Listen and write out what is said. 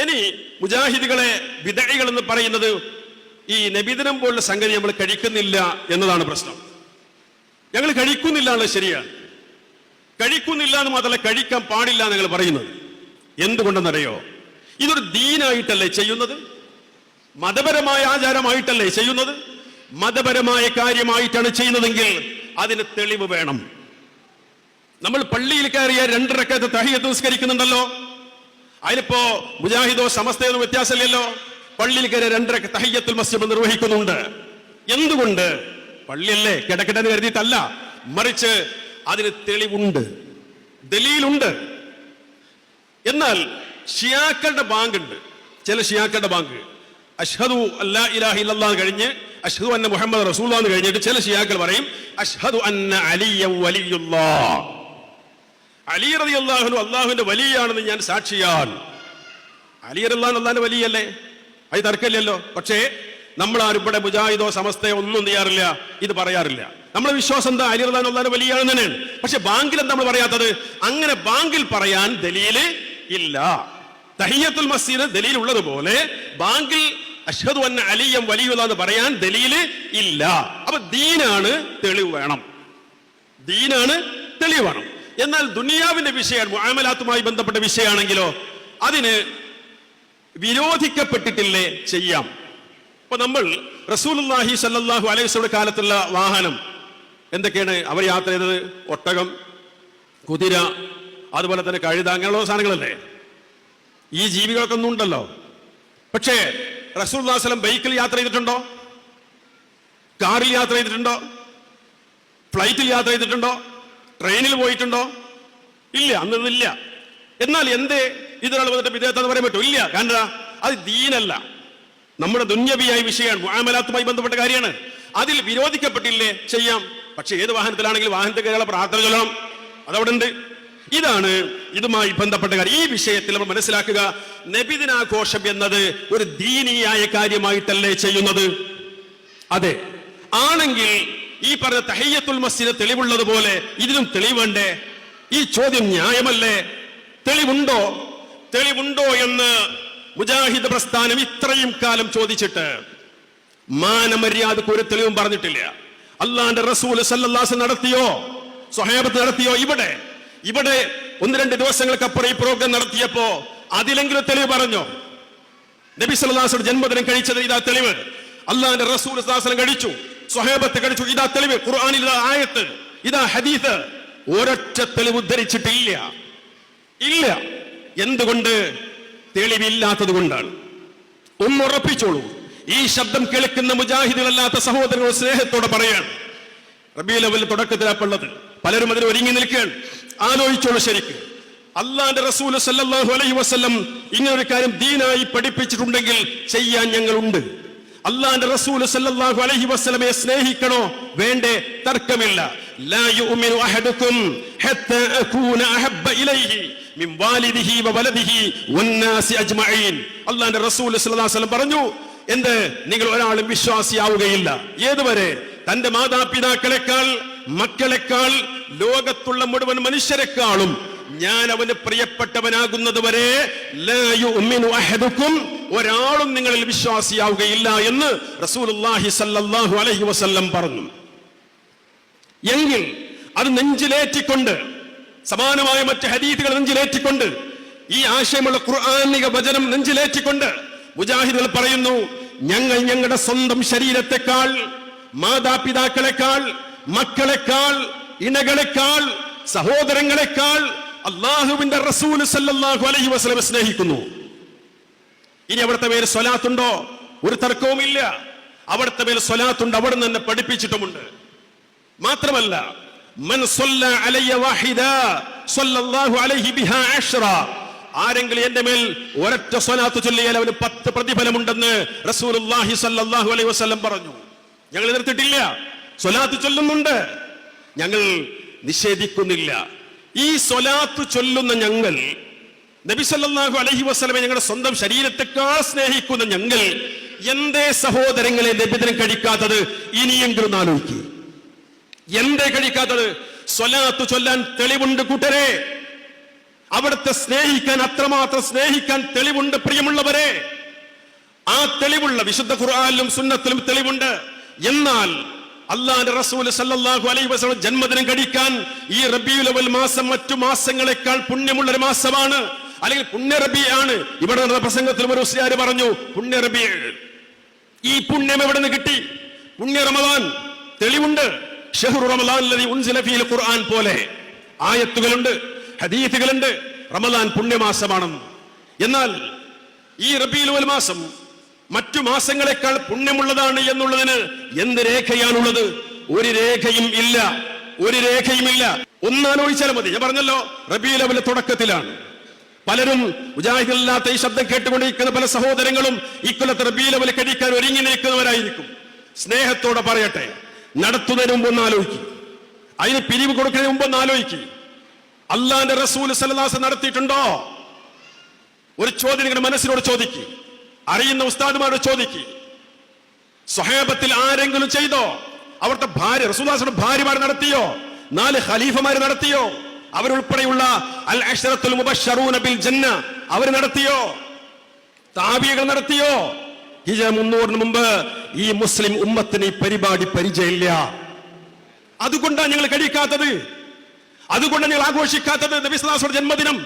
ഇനി മുജാഹിദുകളെ വിദഅകൾ എന്ന് പറയുന്നത് ഈ നബിദിനം പോലുള്ള സംഗതി നമ്മൾ കഴിക്കുന്നില്ല എന്നതാണ് പ്രശ്നം. ഞങ്ങൾ കഴിക്കുന്നില്ല എന്നുള്ളത് ശരിയാണ്. കഴിക്കുന്നില്ല എന്ന് മാത്രമല്ല, കഴിക്കാൻ പാടില്ല എന്ന് ഞങ്ങൾ പറയുന്നത്. എന്തുകൊണ്ടെന്നറിയോ? ഇതൊരു ദീനായിട്ടല്ലേ ചെയ്യുന്നത്? മതപരമായ ആചാരമായിട്ടല്ലേ ചെയ്യുന്നത്? മതപരമായ കാര്യമായിട്ടാണ് ചെയ്യുന്നതെങ്കിൽ അതിന് തെളിവ് വേണം. നമ്മൾ പള്ളിയിൽ കയറിയ 2 റക്അത്ത് തഹിയ്യത്ത് നിസ്കരിക്കുന്നുണ്ടല്ലോ, അതിനിപ്പോ മുജാഹിദോ സമസ്തയോ വ്യത്യാസമില്ലല്ലോ. പള്ളിയിൽ കയറിയ 2 റക്അത്ത് തഹിയ്യത്തുൽ മസ്ജിദ് നിർവഹിക്കുന്നുണ്ട്. എന്തുകൊണ്ട്? പള്ളിയല്ലേ, കിടക്കട്ടെന്ന് കരുതിയിട്ടല്ല, മറിച്ച് അതിന് തെളിവുണ്ട്, ദലീലുണ്ട്. എന്നാൽ ഷിയാക്കളുടെ ബാങ്ക് ഉണ്ട്, ചില ഷിയാക്കളുടെ ബാങ്ക് അഷ്ഹദു അല്ലാ ഇലാഹ ഇല്ലല്ലാഹ് കഴിഞ്ഞ് അഷ്ഹദു അന്ന മുഹമ്മദ് റസൂലുള്ളാഹ് എന്ന് കഴിഞ്ഞിട്ട് ചില ഷിയാക്കൾ പറയും അഷ്ഹദു അന്ന അലിയ വലിയുല്ലാഹ്, അലി റളിയല്ലാഹു അൻഹു അല്ലാഹുവിന്റെ വലിയാണെന്ന് ഞാൻ സാക്ഷിയാണ്. അലി റളിയല്ലാഹു അൻഹു അല്ലാഹുവിന്റെ വലിയല്ലേ, അത് തർക്കമില്ലല്ലോ. പക്ഷേ നമ്മൾ ആരും ഇവിടെ മുജാഹിദോ സമസ്തയോ ഒന്നും ചെയ്യാറില്ല, ഇത് പറയാറില്ല. നമ്മളെ വിശ്വാസം എന്താ? അലി റളിയല്ലാഹു അൻഹു അല്ലാഹുവിന്റെ വലിയാണെന്ന് തന്നെയാണ്. പക്ഷെ ബാങ്കിൽ എന്താ നമ്മൾ പറയാത്തത്? അങ്ങനെ ബാങ്കിൽ പറയാൻ ദലീല് ഇല്ല. തഹിയ്യത്തുൽ മസ്ജിദ് ദലീൽ ഉള്ളതുപോലെ ബാങ്കിൽ അഷ്ഹദു അന്ന അലിയം വലിയുല്ലാഹ് എന്ന് പറയാൻ ദലീല് ഇല്ല. അപ്പൊ ദീനാണ്, തെളിവ് വേണം. ദീനാണ്, തെളിവ് വേണം. എന്നാൽ ദുനിയാവിന്റെ വിഷയമാണ്, മുആമലാത്തുമായി ബന്ധപ്പെട്ട വിഷയമാണെങ്കിലോ അതിന് വിരോധിക്കപ്പെട്ടിട്ടില്ലേ, ചെയ്യാം. ഇപ്പൊ നമ്മൾ റസൂലുള്ളാഹി സ്വല്ലല്ലാഹു അലൈഹി വസല്ലം കാലത്തുള്ള വാഹനം എന്തൊക്കെയാണ്? അവർ യാത്ര ചെയ്തത് ഒട്ടകം, കുതിര, അതുപോലെ തന്നെ കഴുത, അങ്ങനെയുള്ള സാധനങ്ങളല്ലേ. ഈ ജീവികളൊക്കെ ഒന്നും ഉണ്ടല്ലോ. പക്ഷേ റസൂലുള്ളാഹി സ്വല്ലല്ലാഹു അലൈഹി വസല്ലം ബൈക്കിൽ യാത്ര ചെയ്തിട്ടുണ്ടോ? കാറിൽ യാത്ര ചെയ്തിട്ടുണ്ടോ? ഫ്ലൈറ്റിൽ യാത്ര ചെയ്തിട്ടുണ്ടോ? ട്രെയിനിൽ പോയിട്ടുണ്ടോ? ഇല്ല, അന്നില്ല. എന്നാൽ എന്തേ ഇതൊരാൾ വന്നിട്ട് വിദേഹത്തെന്ന് പറയാൻ പറ്റും? ഇല്ല. കാരണം അത് ദീനല്ല, നമ്മുടെ ദുന്യവിയായ വിഷയമാണ്, മുആമലാത്തുമായി ബന്ധപ്പെട്ട കാര്യമാണ്. അതിൽ വിരോധിക്കപ്പെട്ടില്ലേ, ചെയ്യാം. പക്ഷെ ഏത് വാഹനത്തിലാണെങ്കിലും വാഹനത്തിൽ കയറിയുള്ള പ്രാർത്ഥന ചൊല്ലണം, അതവിടെ ഉണ്ട്. ഇതാണ് ഇതുമായി ബന്ധപ്പെട്ട കാര്യം. ഈ വിഷയത്തിൽ നമ്മൾ മനസ്സിലാക്കുക, നബിദിനാഘോഷം എന്നത് ഒരു ദീനീയായ കാര്യമായിട്ടല്ലേ ചെയ്യുന്നത്? അതെ. ആണെങ്കിൽ ഈ പറഞ്ഞ തഹിയ്യത്തുൽ മസ്ജിദ് തെളിവുള്ളതുപോലെ ഇതിനും തെളിവുണ്ടേ? ഈ ചോദ്യം ന്യായമല്ലേ? തെളിവുണ്ടോ? തെളിവുണ്ടോ എന്ന് മുജാഹിദ് പ്രസ്ഥാനം ഇത്രയും കാലം ചോദിച്ചിട്ട് മാനമര്യാദക്ക് ഒരു തെളിവും പറഞ്ഞിട്ടില്ല. അല്ലാഹുവിന്റെ റസൂൽ സല്ലല്ലാഹു അലൈഹി വസല്ലം നടത്തിയോ? സ്വഹാബത്ത് നടത്തിയോ? ഇവിടെ 1-2 ദിവസങ്ങൾക്കപ്പുറം ഈ പ്രോഗ്രാം നടത്തിയപ്പോ അതിലെങ്കിലും തെളിവ് പറഞ്ഞോ? നബി സല്ലല്ലാഹു അലൈഹി വസല്ലം ജന്മദിനം കഴിച്ചത് ഇതാ തെളിവ്, അല്ലാഹുവിന്റെ റസൂൽ സല്ലല്ലാഹു അലൈഹി വസല്ലം കഴിച്ചു, സ്വഹാബത്ത് കഴിച്ചു, ഇതാ തെളിവ്, ഖുർആനിൽ ഇതാ ആയത്ത്, ഇതാ ഹദീസ്. ഒരൊറ്റ തെളിവ് ഉദ്ധരിച്ചിട്ടില്ല. ഇല്ല. എന്തുകൊണ്ട്? തെളിവില്ലാത്തത് കൊണ്ടാണ്. ഒന്ന് ഉറപ്പിച്ചോളൂ, ഈ ശബ്ദം കേൾക്കുന്ന മുജാഹിദുകളല്ലാത്ത സഹോദരങ്ങൾ സ്നേഹത്തോടെ പറയാണ്, റബീഉൽ അവ്വൽ തുടക്കത്തിലാപ്പുള്ളത്, പലരും അതിന് ഒരുങ്ങി നിൽക്കുകയാണ്. ആലോചിച്ചോളൂ ശരിക്ക്. അല്ലാഹുവിന്റെ റസൂൽ സല്ലല്ലാഹു അലൈഹി വസല്ലം ഇങ്ങനൊരു കാര്യം ദീനായി പഠിപ്പിച്ചിട്ടുണ്ടെങ്കിൽ ചെയ്യാൻ ഞങ്ങളുണ്ട്. അല്ലാഹുവിന്റെ റസൂൽ സല്ലല്ലാഹു അലൈഹി വസല്ലമയെ സ്നേഹിക്കണോ വേണ്ടേ? തർക്കമില്ല. ലാ യുഅ്മിനു അഹദുക്കും ഹത്താ അകൂന അഹബ്ബ ഇലൈഹി മിൻ വാലിദിഹി വവലദിഹി വന്നാസി അജ്മഈൻ. അല്ലാഹുവിന്റെ റസൂൽ സല്ലല്ലാഹു അലൈഹി വസല്ലം പറഞ്ഞു, എന്ത്? നിങ്ങൾ ഒരാളും വിശ്വാസിയാവുകയില്ല ഏതുവരെ? തന്റെ മാതാപിതാക്കളെക്കാൾ, മക്കളെക്കാൾ, ലോകത്തുള്ള മുഴുവൻ മനുഷ്യരെക്കാളും ഞാൻ അവന് പ്രിയപ്പെട്ടവനാകുന്നത് വരെ ലാ യുഅ്മിനു അഹദുക്കും, ഒരാളും നിങ്ങളിൽ വിശ്വാസിയാവുകയില്ല എന്ന് റസൂലുള്ളാഹി സ്വല്ലല്ലാഹു അലൈഹി വസല്ലം പറഞ്ഞു. എങ്കിൽ അത് നെഞ്ചിലേറ്റിക്കൊണ്ട്, സമാനമായ മറ്റ് ഹദീസുകൾ നെഞ്ചിലേറ്റിക്കൊണ്ട്, ഈ ആശയമുള്ള ഖുർആനിക വചനം നെഞ്ചിലേറ്റിക്കൊണ്ട് മുജാഹിദുകൾ പറയുന്നു, ഞങ്ങൾ ഞങ്ങളുടെ സ്വന്തം ശരീരത്തെക്കാൾ, മാതാപിതാക്കളെക്കാൾ, മക്കളെക്കാൾ, ഇണകളെക്കാൾ, സഹോദരങ്ങളെക്കാൾ അല്ലാഹുവിന്റെ റസൂൽ സല്ലല്ലാഹു അലൈഹി വസല്ലം സ്നേഹിക്കുന്നു. ഇനി അവിടുത്തെ മേൽ സ്വലാത്തുണ്ടോ? ഒരു തർക്കവുമില്ല. അവിടുത്തെ മേൽ സ്വലാത്തുണ്ട്, അവിടെ നിന്ന് തന്നെ പഠിപ്പിച്ചിട്ടുമുണ്ട്. മാത്രമല്ല, മൻ സ്വല്ല അലയ്യ വാഹിദ സ്വല്ലല്ലാഹു അലൈഹി ബിഹാ അശ്റ, ആരെങ്കിലും എന്റെ മേൽ ഒരൊറ്റ സ്വലാത്ത് ചൊല്ലിയാൽ അവന് 10 പ്രതിഫലമുണ്ടെന്ന് റസൂലുള്ളാഹി സ്വല്ലല്ലാഹു അലൈഹി വസല്ലം പറഞ്ഞു. ഞങ്ങൾ എതിർത്തിട്ടില്ല, സ്വലാത്ത് ചൊല്ലുന്നുണ്ട്, ഞങ്ങൾ നിഷേധിക്കുന്നില്ല. ഈ സ്വലാത്ത് ചൊല്ലുന്ന ഞങ്ങൾ, നബി സല്ലല്ലാഹു അലൈഹി വസല്ലമയെ ഞങ്ങളുടെ സ്വന്തം ശരീരത്തെക്കാൾ സ്നേഹിക്കുന്ന ഞങ്ങൾ എന്തേ സഹോദരങ്ങളെ നബിദിനം കഴിക്കാത്തത്? ഇനിയെങ്കിലും ആലോചിക്കുക. എന്തേ കഴിക്കാത്തത്? സ്വലാത്ത് ചൊല്ലാൻ തെളിവുണ്ട് കൂട്ടരെ. അവിടുത്തെ സ്നേഹിക്കാൻ, അത്രമാത്രം സ്നേഹിക്കാൻ തെളിവുണ്ട് പ്രിയമുള്ളവരെ. ആ തെളിവുള്ള വിശുദ്ധ ഖുർആനിലും സുന്നത്തിലും തെളിവുണ്ട്. എന്നാൽ അല്ലാഹുവിന്റെ റസൂൽ സല്ലല്ലാഹു അലൈഹി വസല്ലം ജന്മദിനം കഴിക്കാൻ ഈ റബീഉൽ അവ്വൽ മാസം മറ്റു മാസങ്ങളെക്കാൾ പുണ്യമുള്ള ഒരു മാസമാണ്, അല്ലെങ്കിൽ പുണ്യ റബീആണ്. ഇവിടെ നടന്ന പ്രസംഗത്തിൽ ഒരു ഉസ്താദ് പറഞ്ഞു പുണ്യ റബീഉ. ഈ പുണ്യം എവിടെ നിന്ന് കിട്ടി? പുണ്യ റമദാൻ തെളിവുണ്ട്. ഷഹ്റു റമദാൻ അല്ലദീ ഉൻസില ഫീഹിൽ ഖുർആൻ പോലെ ആയത്തുകളുണ്ട്, ഹദീസുകളുണ്ട് റമദാൻ പുണ്യമാസമാണെന്ന്. എന്നാൽ ഈ റബീഉൽ അവ്വൽ മാസം മറ്റു മാസങ്ങളെക്കാൾ പുണ്യമുള്ളതാണ് എന്നുള്ളതിന് എന്ത് രേഖയാണുള്ളത്? ഒരു രേഖയും ഇല്ല, ഒരു രേഖയും ഇല്ല. ഒന്നാലോചിച്ചാൽ മതി. ഞാൻ പറഞ്ഞല്ലോ റബീഉൽ അവ്വൽ തുടക്കത്തിലാണ്. പലരും മുജാഹിദില്ലാത്ത ഈ ശബ്ദം കേട്ടുകൊണ്ടിരിക്കുന്ന പല സഹോദരങ്ങളും ഇക്കൊല്ലത്തെ റബീഉൽ അവ്വൽ കഴിക്കാൻ ഒരുങ്ങി നിൽക്കുന്നവരായിരിക്കും. സ്നേഹത്തോടെ പറയട്ടെ, നടത്തുന്നതിന് മുമ്പ് ഒന്ന് ആലോചിക്കും, അതിന് പിരിവ് കൊടുക്കുന്നതിന് മുമ്പ് ഒന്ന് ആലോചിക്കും. അല്ലാഹുവിന്റെ റസൂൽ സല്ലല്ലാഹു അലൈഹി വസല്ലം നടത്തിയിട്ടുണ്ടോ? ഒരു ചോദ്യം നിങ്ങളുടെ മനസ്സിനോട് ചോദിക്കും, അറിയുന്ന ഉസ്താദുമാരോട് ചോദിക്കും. സ്വഹാബത്തിൽ ആരെങ്കിലും ചെയ്തോ? അവിടുത്തെ ഭാര്യ റസൂലുള്ളാഹിയുടെ ഭാര്യമാർ നടത്തിയോ? 4 ഖലീഫമാര് നടത്തിയോ? അവരുൾപ്പെടെയുള്ള അൽ അശ്റത്തുൽ മുബശ്ശറൂന ബിൽ ജന്ന അവർ നടത്തിയോ? താബിഈകൾ നടത്തിയോ? ഹിജറ 300 മുമ്പ് ഈ മുസ്ലിം ഉമ്മത്തിന് ഈ പരിപാടി പരിചയമില്ല. അതുകൊണ്ടാണ് ഞങ്ങൾ കഴിക്കാത്തത്, അതുകൊണ്ടാണ് ഞങ്ങൾ ആഘോഷിക്കാത്തത് നബി സല്ലല്ലാഹു അലൈഹി വസല്ലം ജന്മദിനം.